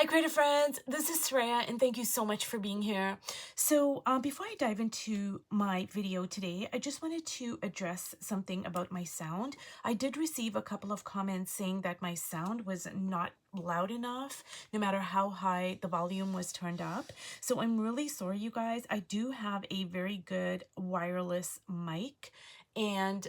Hi creative friends, this is Saraya and thank you so much for being here. So before I dive into my video today, I just wanted to address something about my sound. I did receive a couple of comments saying that my sound was not loud enough, no matter how high the volume was turned up. So I'm really sorry, you guys. I do have a very good wireless mic. And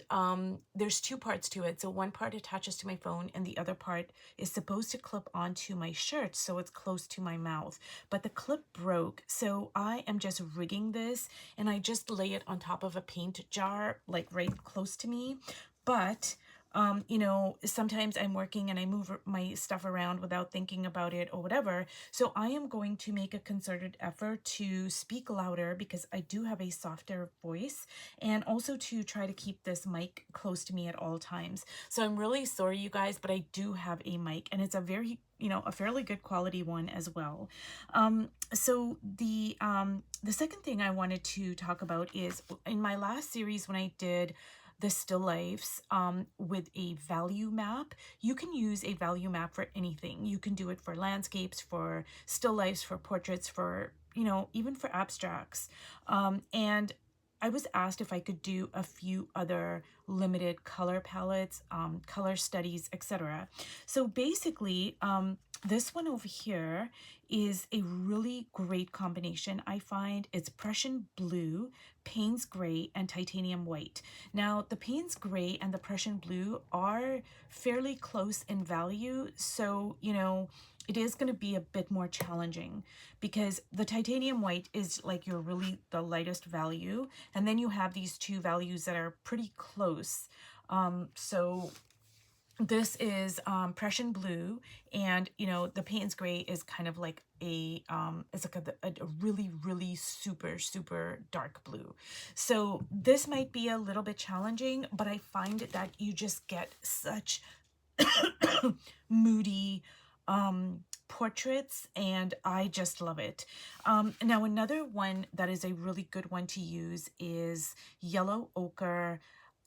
there's two parts to it. So one part attaches to my phone and the other part is supposed to clip onto my shirt so it's close to my mouth. But the clip broke, so I am just rigging this and I just lay it on top of a paint jar, like right close to me. But you know, sometimes I'm working and I move my stuff around without thinking about it or whatever. So I am going to make a concerted effort to speak louder because I do have a softer voice, and also to try to keep this mic close to me at all times. So I'm really sorry, you guys, but I do have a mic and it's a very, you know, a fairly good quality one as well. So the second thing I wanted to talk about is in my last series when I did the still lifes with a value map. You can use a value map for anything. You can do it for landscapes, for still lifes, for portraits, for, you know, even for abstracts. And I was asked if I could do a few other limited color palettes, color studies, etc. So basically, this one over here is a really great combination. I find it's Prussian blue, Payne's gray, and titanium white. Now, the Payne's gray and the Prussian blue are fairly close in value, so, you know, it is going to be a bit more challenging because the titanium white is like your really the lightest value, and then you have these two values that are pretty close. So this is Prussian blue, and you know the Payne's gray is kind of like a it's like a really super dark blue. So this might be a little bit challenging, but I find that you just get such moody portraits, and I just love it. Now another one that is a really good one to use is yellow ochre,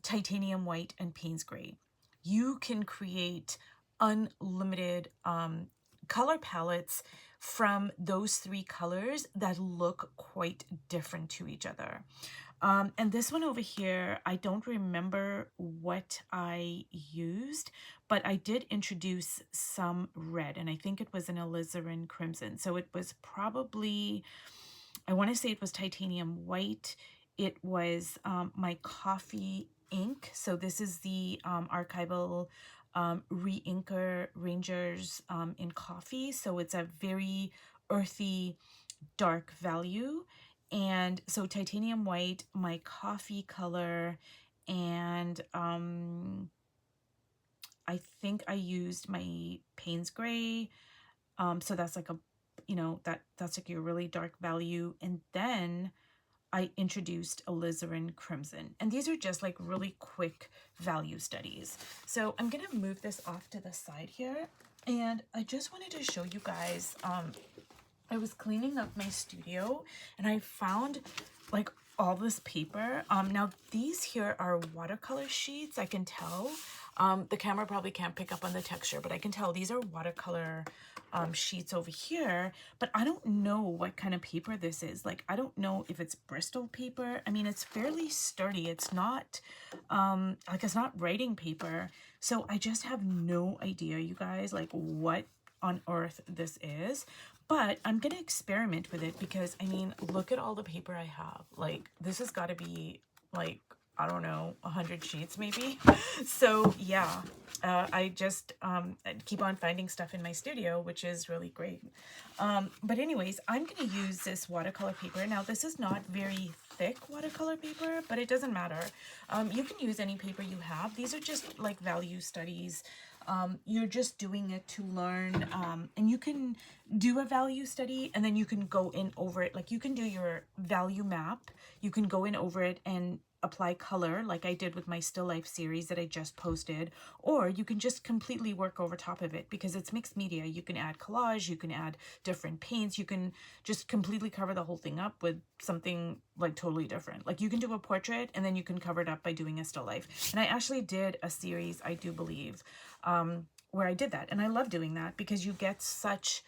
titanium white, and Payne's gray. You can create unlimited color palettes from those three colors that look quite different to each other. And this one over here, I don't remember what I used, but I did introduce some red, and I think it was an alizarin crimson. So it was probably, I want to say it was titanium white. It was my coffee ink. So this is the archival re-inker Rangers in coffee. So it's a very earthy, dark value. And so titanium white, my coffee color, and I think I used my Payne's gray. So that's like a, you know, that's like your really dark value. And then I introduced alizarin crimson. And these are just like really quick value studies. So I'm gonna move this off to the side here. And I just wanted to show you guys, I was cleaning up my studio and I found like all this paper. Now these here are watercolor sheets, I can tell. The camera probably can't pick up on the texture, but I can tell these are watercolor sheets over here, but I don't know what kind of paper this is. Like, I don't know if it's Bristol paper. I mean, it's fairly sturdy. It's not, like, it's not writing paper. So I just have no idea, you guys, like what on earth this is. But I'm gonna experiment with it because, I mean, look at all the paper I have. Like, this has got to be like, I don't know, 100 sheets maybe. So yeah, I just keep on finding stuff in my studio, which is really great. But anyways, I'm going to use this watercolor paper. Now this is not very thick watercolor paper, but it doesn't matter. You can use any paper you have. These are just like value studies. You're just doing it to learn, and you can do a value study and then you can go in over it. Like, you can do your value map, you can go in over it and apply color like I did with my still life series that I just posted, or you can just completely work over top of it because it's mixed media. You can add collage, you can add different paints, you can just completely cover the whole thing up with something like totally different. Like, you can do a portrait and then you can cover it up by doing a still life. And I actually did a series, I do believe, where I did that, and I love doing that because you get such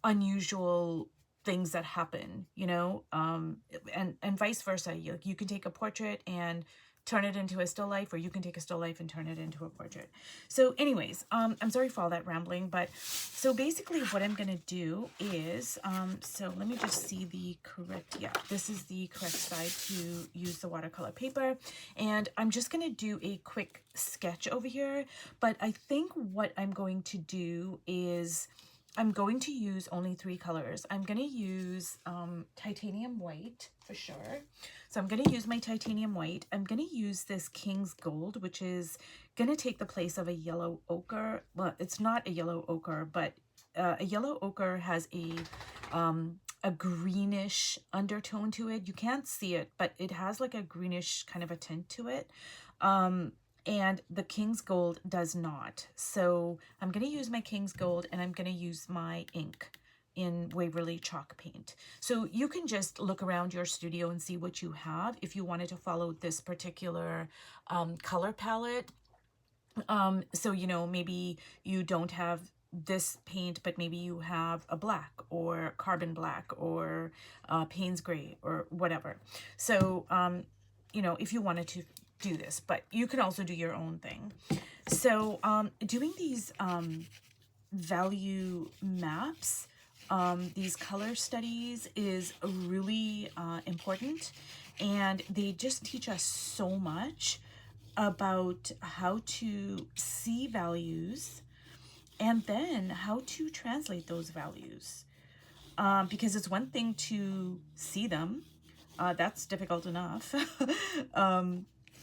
unusual things that happen, you know, and vice versa. You can take a portrait and turn it into a still life, or you can take a still life and turn it into a portrait. So anyways, I'm sorry for all that rambling, but so basically what I'm going to do is, so let me just see the correct, yeah, this is the correct side to use the watercolor paper. And I'm just going to do a quick sketch over here, but I think what I'm going to do is I'm going to use only 3 colors. I'm going to use titanium white for sure. So I'm going to use my titanium white. I'm going to use this King's Gold, which is going to take the place of a yellow ochre. Well, it's not a yellow ochre, but a yellow ochre has a greenish undertone to it. You can't see it, but it has like a greenish kind of a tint to it. And the King's Gold does not. So I'm going to use my King's Gold, and I'm going to use my ink in Waverley Chalk Paint. So you can just look around your studio and see what you have if you wanted to follow this particular color palette. So, you know, maybe you don't have this paint, but maybe you have a black or carbon black or Payne's gray or whatever. So, you know, if you wanted to do this, but you can also do your own thing. So doing these value maps, these color studies is really important, and they just teach us so much about how to see values and then how to translate those values. Because it's one thing to see them, that's difficult enough.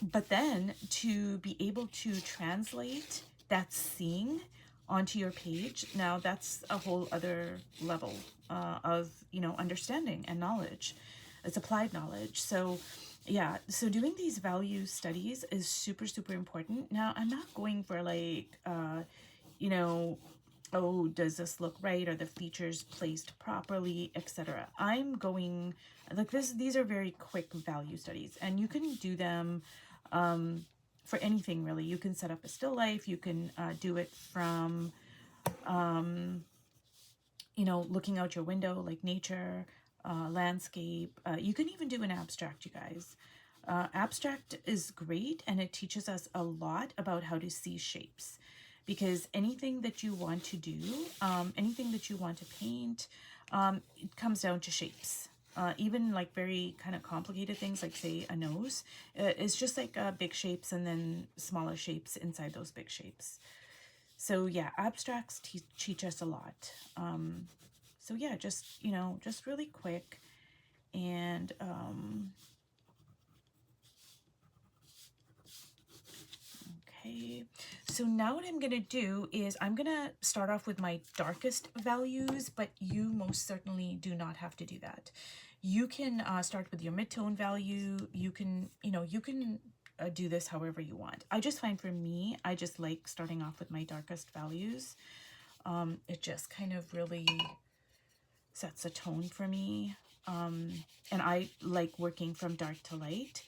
But then to be able to translate that seeing onto your page, now that's a whole other level of, you know, understanding and knowledge. It's applied knowledge. So yeah, so doing these value studies is super, super important. Now, I'm not going for like, you know, oh, does this look right? Are the features placed properly, etc. I'm going like this. These are very quick value studies, and you can do them for anything really. You can set up a still life. You can do it from, you know, looking out your window, like nature, landscape. You can even do an abstract, you guys. Abstract is great, and it teaches us a lot about how to see shapes, because anything that you want to do, anything that you want to paint, it comes down to shapes. Even like very kind of complicated things, like say a nose, it's just like big shapes and then smaller shapes inside those big shapes. So yeah, abstracts teach us a lot. So yeah, just, you know, just really quick. And okay, so now what I'm gonna do is I'm gonna start off with my darkest values, but you most certainly do not have to do that. You can start with your mid-tone value. You can, you know, you can do this however you want. I just find for me, I just like starting off with my darkest values. It just kind of really sets a tone for me. And I like working from dark to light.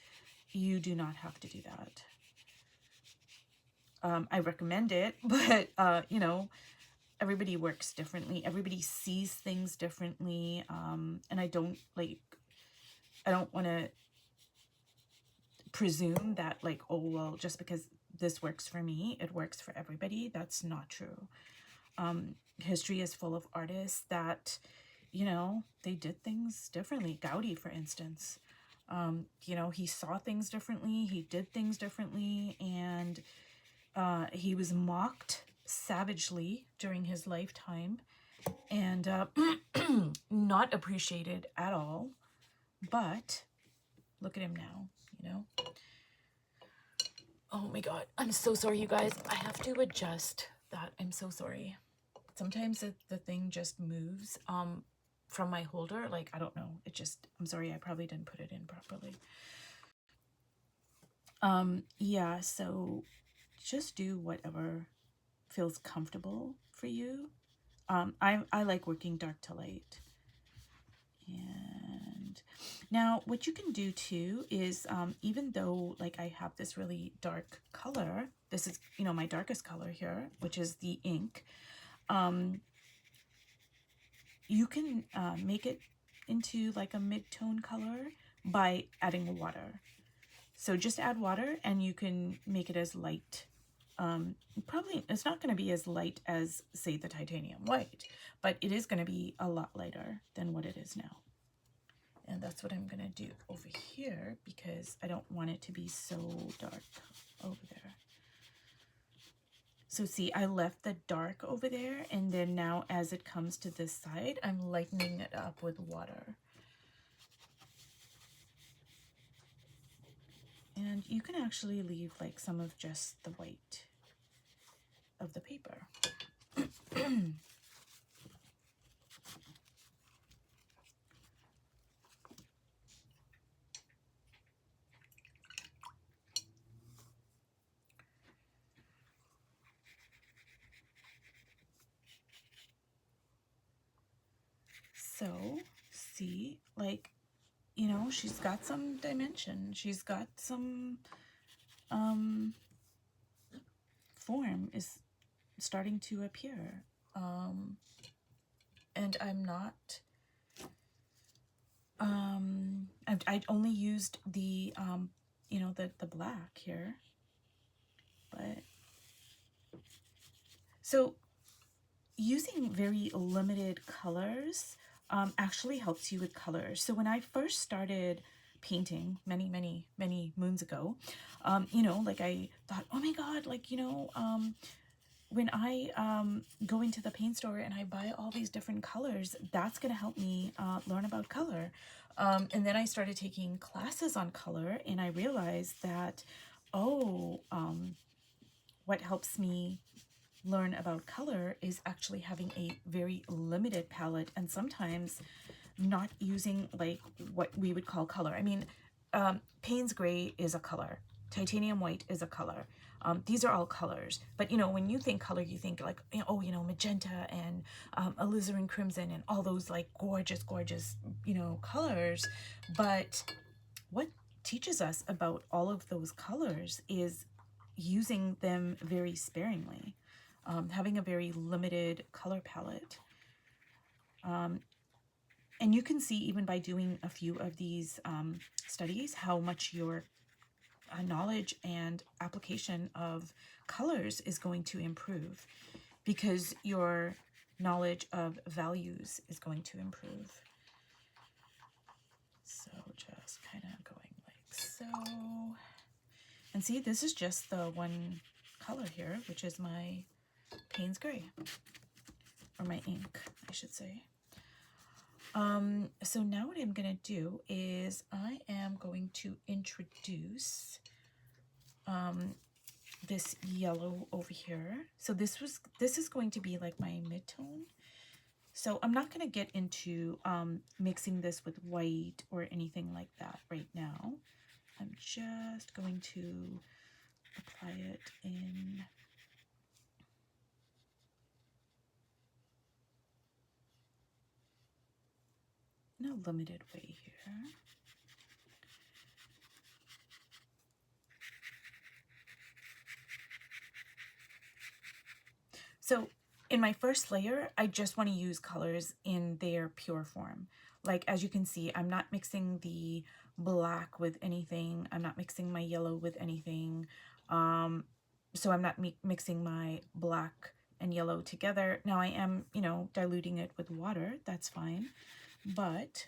You do not have to do that. I recommend it, but, you know, everybody works differently. Everybody sees things differently. And I don't want to presume that like, oh, well, just because this works for me, it works for everybody. That's not true. History is full of artists that, you know, they did things differently. Gaudi, for instance, you know, he saw things differently. He did things differently. And he was mocked savagely during his lifetime, and not appreciated at all. But look at him now, you know. Oh my god, I'm so sorry, you guys. I have to adjust that. I'm so sorry. Sometimes the thing just moves from my holder. Like, I don't know. It just, I'm sorry, I probably didn't put it in properly. Yeah, so just do whatever feels comfortable for you. I like working dark to light. And now what you can do too is, even though like I have this really dark color, this is, you know, my darkest color here, which is the ink. you can make it into like a mid-tone color by adding water. So just add water and you can make it as light. Probably it's not going to be as light as, say, the titanium white, but it is going to be a lot lighter than what it is now. And that's what I'm going to do over here because I don't want it to be so dark over there. So see, I left the dark over there, and then now as it comes to this side, I'm lightening it up with water. And you can actually leave like some of just the white of the paper. So see, like, you know, she's got some dimension. She's got some form is starting to appear. And I'm not, I only used the, you know, the black here, but, so using very limited colors actually helps you with colors. So when I first started painting many moons ago, you know, like I thought, oh my God, like, you know, when I go into the paint store and I buy all these different colors, that's going to help me learn about color. And then I started taking classes on color and I realized that, oh, what helps me learn about color is actually having a very limited palette and sometimes not using like what we would call color. I mean, Payne's gray is a color. Titanium white is a color. These are all colors. But, you know, when you think color, you think like, oh, you know, magenta and alizarin crimson and all those like gorgeous, you know, colors. But what teaches us about all of those colors is using them very sparingly. Having a very limited color palette. And you can see even by doing a few of these studies how much your knowledge and application of colors is going to improve because your knowledge of values is going to improve. So just kind of going like so. And see, this is just the one color here, which is my Payne's gray, or my ink, I should say. So now what I'm going to do is I am going to introduce this yellow over here. So this is going to be like my mid-tone. So I'm not going to get into mixing this with white or anything like that right now. I'm just going to apply it in a limited way here. So in my first layer, I just want to use colors in their pure form. Like, as you can see, I'm not mixing the black with anything. I'm not mixing my yellow with anything. So I'm not mixing my black and yellow together. Now I am, you know, diluting it with water. That's fine. But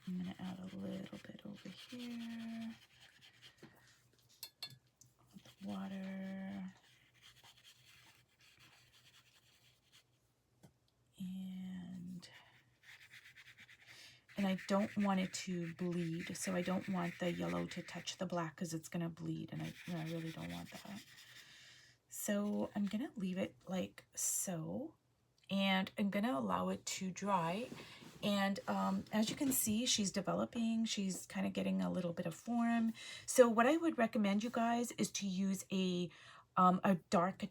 I'm going to add a little bit over here. With water. And I don't want it to bleed, so I don't want the yellow to touch the black because it's going to bleed, and I really don't want that. So I'm going to leave it like so, and I'm going to allow it to dry. And as you can see, she's developing. She's kind of getting a little bit of form. So what I would recommend you guys is to use a dark,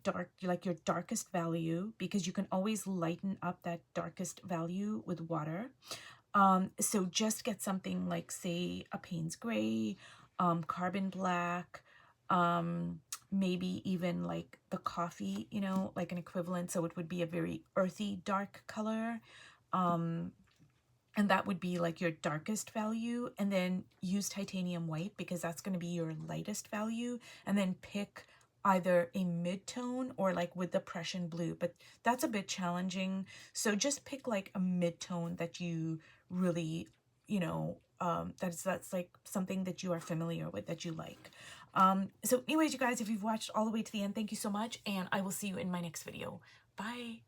like your darkest value, because you can always lighten up that darkest value with water. So just get something like, say, a Payne's gray, carbon black, maybe even like the coffee, you know, like an equivalent. So it would be a very earthy dark color. And that would be like your darkest value. And then use titanium white because that's going to be your lightest value. And then pick either a mid-tone or like with the Prussian blue, but that's a bit challenging. So just pick like a mid-tone that you really, you know, that's like something that you are familiar with, that you like. So anyways, you guys, if you've watched all the way to the end, thank you so much, and I will see you in my next video. Bye.